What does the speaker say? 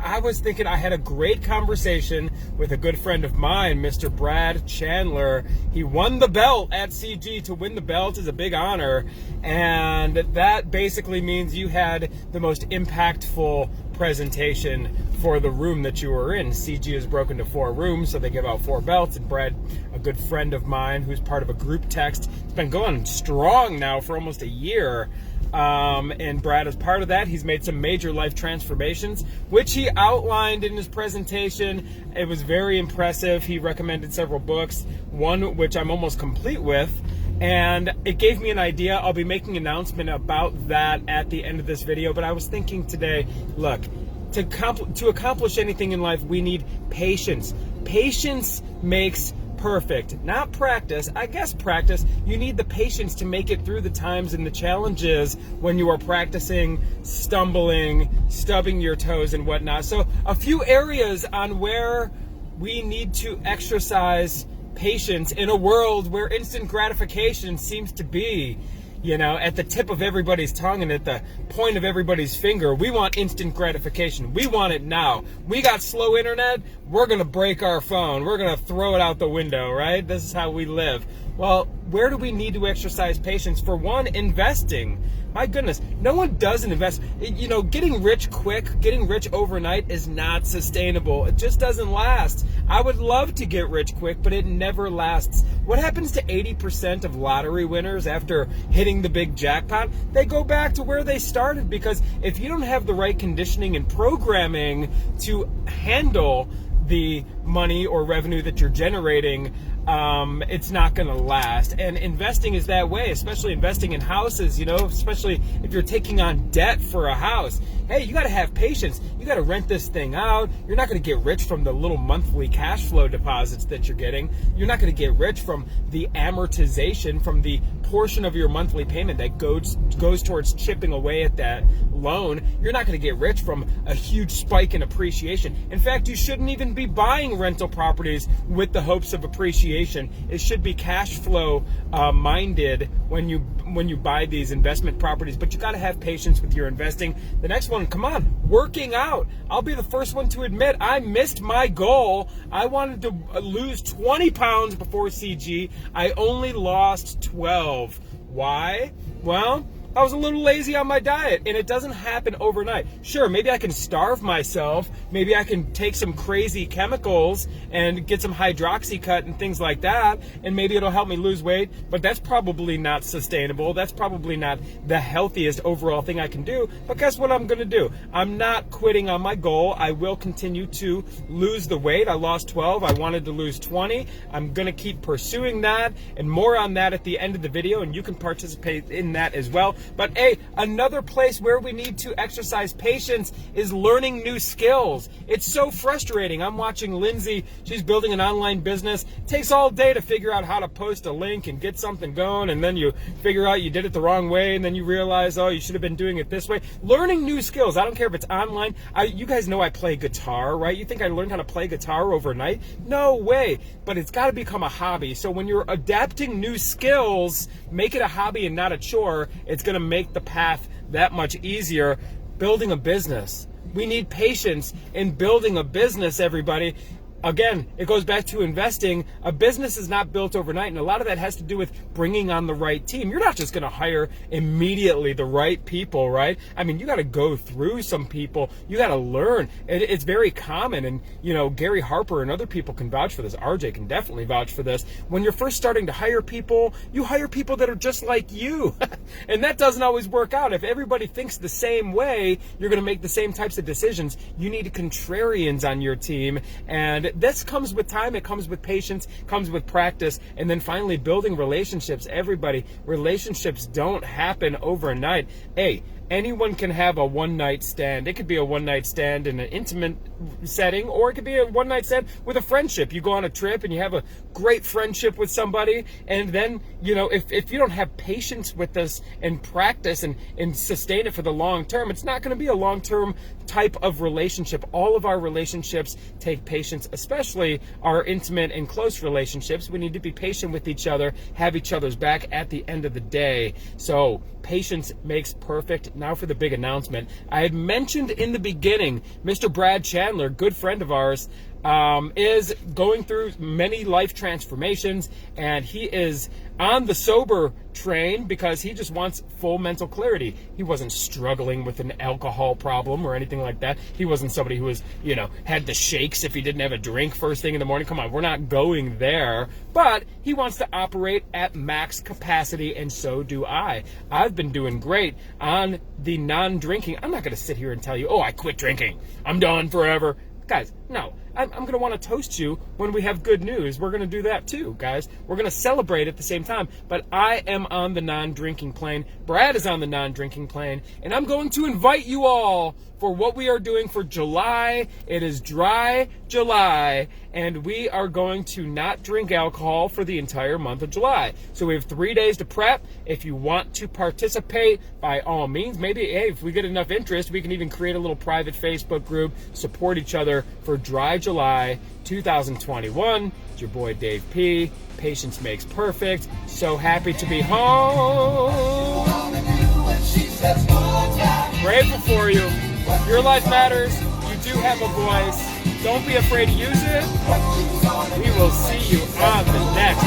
I was thinking I had a great conversation with a good friend of mine, Mr. Brad Chandler. He won the belt at CG. To win the belt is a big honor, and that basically means you had the most impactful presentation for the room that you were in. CG is broken to 4 rooms, so they give out 4 belts, and Brad, a good friend of mine who's part of a group text, it's been going strong now for almost a year. And Brad is part of that. He's made some major life transformations, which he outlined in his presentation. It was very impressive. He recommended several books, one which I'm almost complete with, and it gave me an idea. I'll be making an announcement about that at the end of this video, but I was thinking today, look, to accomplish anything in life, we need patience. Patience makes perfect, not practice. I guess practice. You need the patience to make it through the times and the challenges when you are practicing, stumbling, stubbing your toes and whatnot. So a few areas on where we need to exercise patience in a world where instant gratification seems to be, at the tip of everybody's tongue and at the point of everybody's finger. We want instant gratification. We want it now. We got slow internet. We're going to break our phone. We're going to throw it out the window, right? This is how we live. Well, where do we need to exercise patience? For one, investing. My goodness, no one doesn't invest. Getting rich quick, getting rich overnight is not sustainable. It just doesn't last. I would love to get rich quick, but it never lasts. What happens to 80% of lottery winners after hitting the big jackpot? They go back to where they started, because if you don't have the right conditioning and programming to handle the money or revenue that you're generating, it's not going to last. And investing is that way, especially investing in houses, especially if you're taking on debt for a house. Hey, you got to have patience. You got to rent this thing out. You're not going to get rich from the little monthly cash flow deposits that you're getting. You're not going to get rich from the amortization, from the portion of your monthly payment that goes towards chipping away at that loan. You're not going to get rich from a huge spike in appreciation. In fact, you shouldn't even be buying rental properties with the hopes of appreciation. It should be cash flow minded when you buy these investment properties. But you got to have patience with your investing. The next one, come on, working out. I'll be the first one to admit I missed my goal. I wanted to lose 20 pounds before CG. I only lost 12. Why? Well, I was a little lazy on my diet, and it doesn't happen overnight. Sure, maybe I can starve myself. Maybe I can take some crazy chemicals and get some hydroxycut and things like that, and maybe it'll help me lose weight, but that's probably not sustainable. That's probably not the healthiest overall thing I can do. But guess what I'm going to do? I'm not quitting on my goal. I will continue to lose the weight. I lost 12. I wanted to lose 20. I'm going to keep pursuing that, and more on that at the end of the video, and you can participate in that as well. But hey, another place where we need to exercise patience is learning new skills. It's so frustrating. I'm watching Lindsay. She's building an online business. It takes all day to figure out how to post a link and get something going, and then you figure out you did it the wrong way, and then you realize, oh, you should have been doing it this way. Learning new skills. I don't care if it's online. You guys know I play guitar, right? You think I learned how to play guitar overnight? No way. But it's got to become a hobby. So when you're adapting new skills, make it a hobby and not a chore. It's going to make the path that much easier. Building a business. We need patience in building a business, everybody. Again, it goes back to investing. A business is not built overnight, and a lot of that has to do with bringing on the right team. You're not just going to hire immediately the right people, right? I mean, you got to go through some people. You got to learn. It's very common, and Gary Harper and other people can vouch for this. RJ can definitely vouch for this. When you're first starting to hire people, you hire people that are just like you, and that doesn't always work out. If everybody thinks the same way, you're going to make the same types of decisions. You need contrarians on your team, and this comes with time, it comes with patience, comes with practice, and then finally building relationships. Everybody, relationships don't happen overnight. Hey, anyone can have a one-night stand. It could be a one-night stand in an intimate setting, or it could be a one-night stand with a friendship. You go on a trip and you have a great friendship with somebody, and then, if you don't have patience with this and practice and sustain it for the long term, it's not going to be a long-term type of relationship. All of our relationships take patience, especially our intimate and close relationships. We need to be patient with each other, have each other's back at the end of the day. So patience makes perfect. now for the big announcement. I had mentioned in the beginning, Mr. Brad Chandler, good friend of ours, is going through many life transformations, and he is on the sober train because he just wants full mental clarity. He wasn't struggling with an alcohol problem or anything like that. He wasn't somebody who was, had the shakes if he didn't have a drink first thing in the morning. Come on, we're not going there. But he wants to operate at max capacity, and so do I. I've been doing great on the non-drinking. I'm not going to sit here and tell you, oh, I quit drinking, I'm done forever. Guys, no. I'm going to want to toast you when we have good news. We're going to do that too, guys. We're going to celebrate at the same time. But I am on the non-drinking plane. Brad is on the non-drinking plane. And I'm going to invite you all for what we are doing for July. It is Dry July. And we are going to not drink alcohol for the entire month of July. So we have 3 days to prep. If you want to participate, by all means, maybe, hey, if we get enough interest, we can even create a little private Facebook group, support each other for Dry July 2021. It's your boy Dave P. Patience makes perfect. So happy to be home. Grateful for you. Your life matters. You do have a voice. Don't be afraid to use it. We will see you on the next